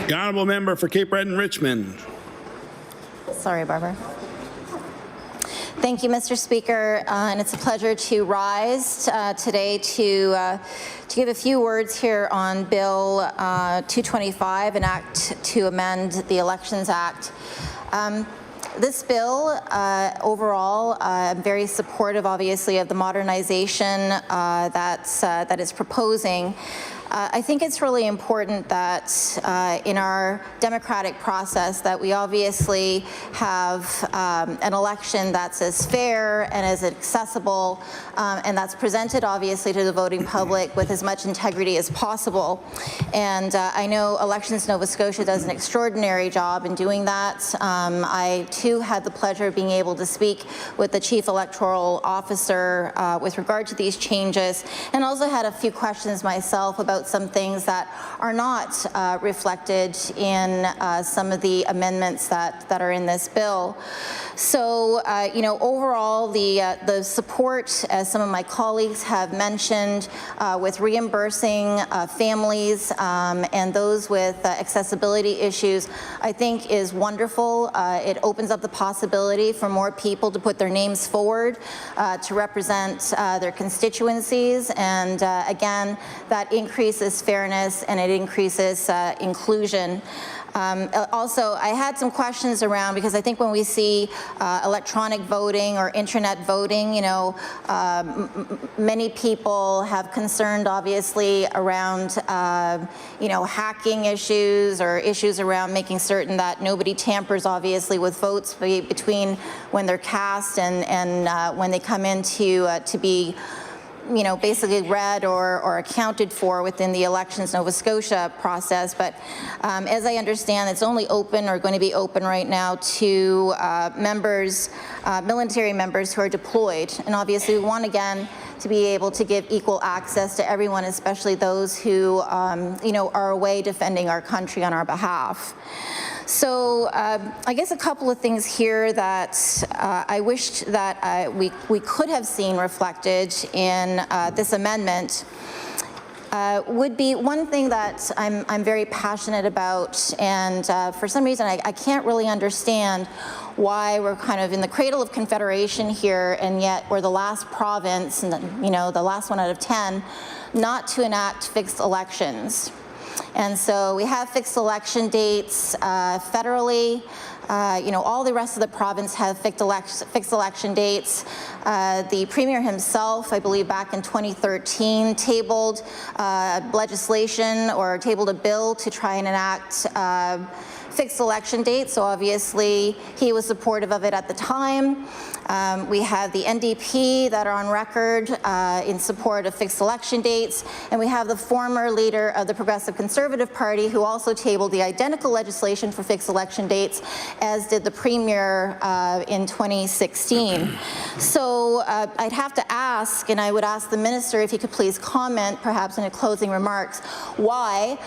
The honourable member for Cape Breton Richmond. Sorry, Barbara. Thank you, Mr. Speaker, and it's a pleasure to rise today to give a few words here on Bill 225, an act to amend the Elections Act. This bill, overall, I'm very supportive, obviously, of the modernization that it's proposing. I think it's really important that in our democratic process that we obviously have an election that's as fair and as accessible and that's presented obviously to the voting public with as much integrity as possible. And I know Elections Nova Scotia does an extraordinary job in doing that. I too had the pleasure of being able to speak with the Chief Electoral Officer with regard to these changes, and also had a few questions myself about some things that are not reflected in some of the amendments that are in this bill. So, you know, overall, the support, as some of my colleagues have mentioned, with reimbursing families and those with accessibility issues, I think is wonderful. It opens up the possibility for more people to put their names forward to represent their constituencies, and again, that increases fairness and it increases inclusion. Also, I had some questions around, because I think when we see electronic voting or internet voting, you know, many people have concerned, obviously, around, you know, hacking issues or issues around making certain that nobody tampers, obviously, with votes between when they're cast and when they come in to be, you know, basically read or accounted for within the Elections Nova Scotia process. But as I understand, it's only open or going to be open right now to members, military members who are deployed. And obviously we want, again, to be able to give equal access to everyone, especially those who, you know, are away defending our country on our behalf. So I guess a couple of things here that I wished that we could have seen reflected in this amendment would be one thing that I'm very passionate about, and for some reason I can't really understand why we're kind of in the cradle of Confederation here, and yet we're the last province, and you know, the last one out of 10, not to enact fixed elections. And so we have fixed election dates federally. You know, all the rest of the province have fixed election dates. The Premier himself, I believe back in 2013, tabled legislation or tabled a bill to try and enact fixed election dates, so obviously he was supportive of it at the time. We have the NDP that are on record in support of fixed election dates, and we have the former leader of the Progressive Conservative Party who also tabled the identical legislation for fixed election dates, as did the Premier in 2016. So I'd have to ask, and I would ask the Minister if he could please comment, perhaps in his closing remarks, why,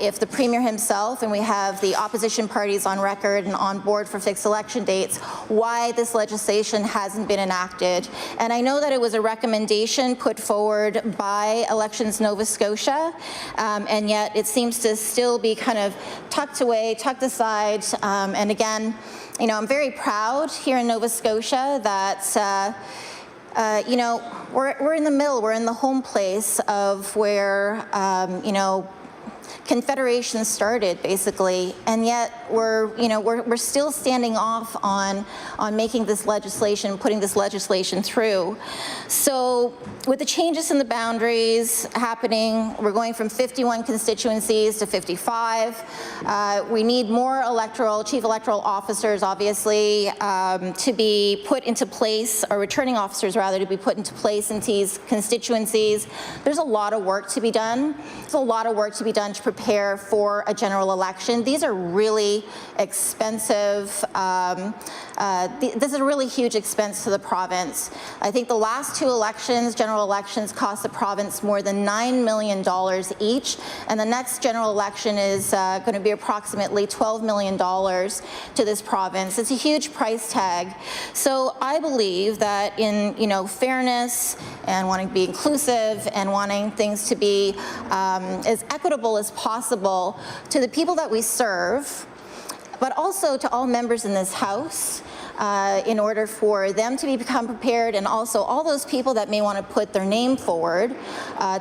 if the Premier himself, and we have the opposition parties on record and on board for fixed election dates, why this legislation hasn't been enacted. And I know that it was a recommendation put forward by Elections Nova Scotia, and yet it seems to still be kind of tucked away, tucked aside. And again, you know, I'm very proud here in Nova Scotia that you know, we're in the middle, we're in the home place of where, you know, Confederation started, basically, and yet we're still standing off on making this legislation, putting this legislation through. So with the changes in the boundaries happening, we're going from 51 constituencies to 55. We need more chief electoral officers, obviously, to be put into place, or returning officers rather, to be put into place in these constituencies. There's a lot of work to be done. There's a lot of work to be done to prepare for a general election. These are really expensive. This is a really huge expense to the province. I think the last two elections, general elections, cost the province more than $9 million each, and the next general election is going to be approximately $12 million to this province. It's a huge price tag. So I believe that in fairness and wanting to be inclusive and wanting things to be as equitable as as possible to the people that we serve, but also to all members in this House, in order for them to become prepared, and also all those people that may want to put their name forward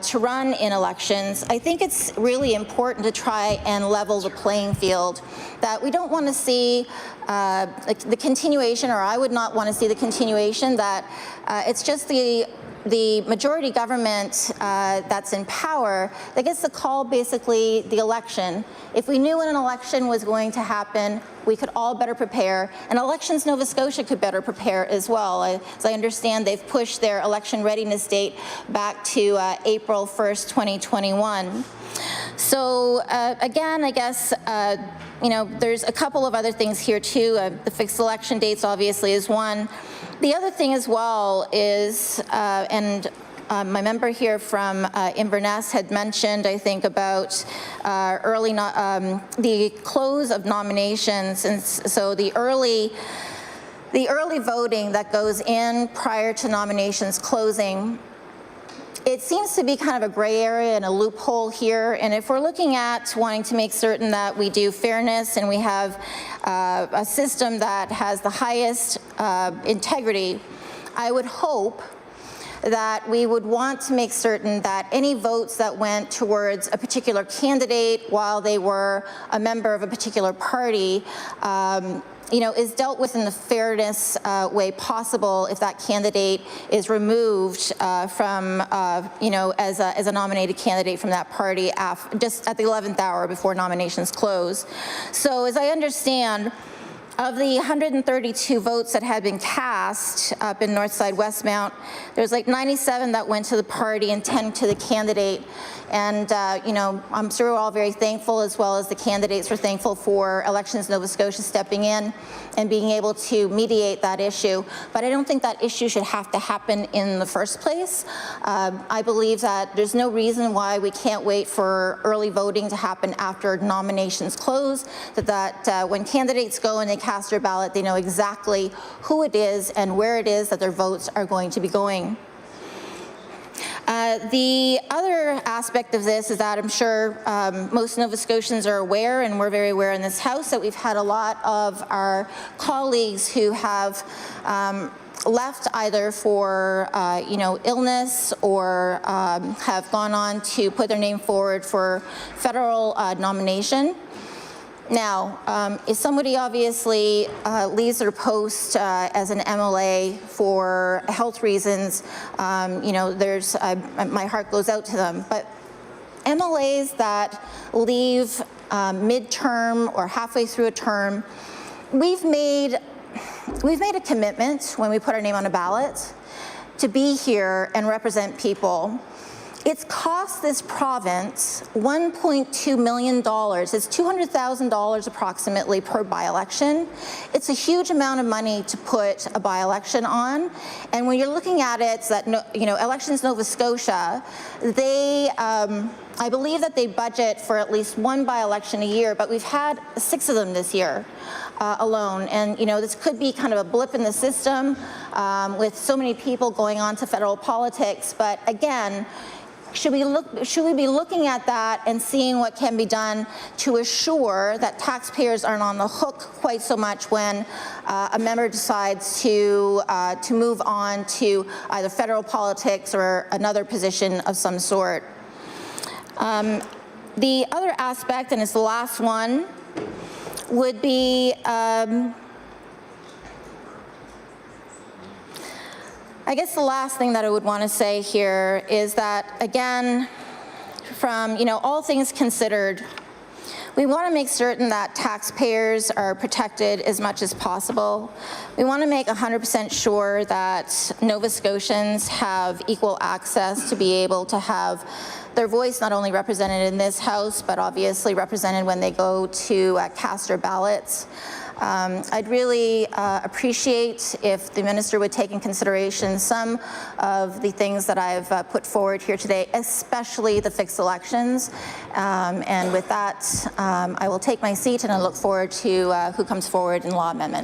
to run in elections. I think it's really important to try and level the playing field, that we don't want to see the continuation, or I would not want to see the continuation, that it's just the majority government that's in power that gets to call basically the election. If we knew when an election was going to happen, we could all better prepare, and Elections Nova Scotia could better prepare as well. As I understand, they've pushed their election readiness date back to April 1st, 2021. So again, I guess, you know, there's a couple of other things here too. The fixed election dates obviously is one. The other thing as well is, my member here from Inverness had mentioned, I think, about the close of nominations, and so the early voting that goes in prior to nominations closing. It seems to be kind of a gray area and a loophole here, and if we're looking at wanting to make certain that we do fairness and we have a system that has the highest integrity, I would hope that we would want to make certain that any votes that went towards a particular candidate while they were a member of a particular party you know, is dealt with in the fairness way possible if that candidate is removed from, you know, as a nominated candidate from that party just at the 11th hour before nominations close. So as I understand, of the 132 votes that had been cast up in Northside Westmount, there's like 97 that went to the party and 10 to the candidate. And, you know, I'm sure we're all very thankful, as well as the candidates are thankful for Elections Nova Scotia stepping in and being able to mediate that issue. But I don't think that issue should have to happen in the first place. I believe that there's no reason why we can't wait for early voting to happen after nominations close, that when candidates go and they cast their ballot, they know exactly who it is and where it is that their votes are going to be going. The other aspect of this is that I'm sure most Nova Scotians are aware, and we're very aware in this House, that we've had a lot of our colleagues who have left either for you know, illness, or have gone on to put their name forward for federal nomination. Now, if somebody obviously leaves their post as an MLA for health reasons, you know, there's my heart goes out to them. But MLAs that leave mid-term or halfway through a term, we've made a commitment when we put our name on a ballot to be here and represent people. It's cost this province $1.2 million. It's $200,000 approximately per by-election. It's a huge amount of money to put a by-election on. And when you're looking at it, it's that, you know, Elections Nova Scotia, they, I believe that they budget for at least one by-election a year, but we've had 6 of them this year alone. And, you know, this could be kind of a blip in the system with so many people going on to federal politics. But again, should we be looking at that and seeing what can be done to assure that taxpayers aren't on the hook quite so much when a member decides to move on to either federal politics or another position of some sort? The other aspect, and it's the last one, would be I guess the last thing that I would want to say here is that, again, from, you know, all things considered, we want to make certain that taxpayers are protected as much as possible. We want to make 100% sure that Nova Scotians have equal access to be able to have their voice not only represented in this House, but obviously represented when they go to cast their ballots. I'd really appreciate if the minister would take in consideration some of the things that I've put forward here today, especially the fixed elections. And with that, I will take my seat, and I look forward to who comes forward in law amendments.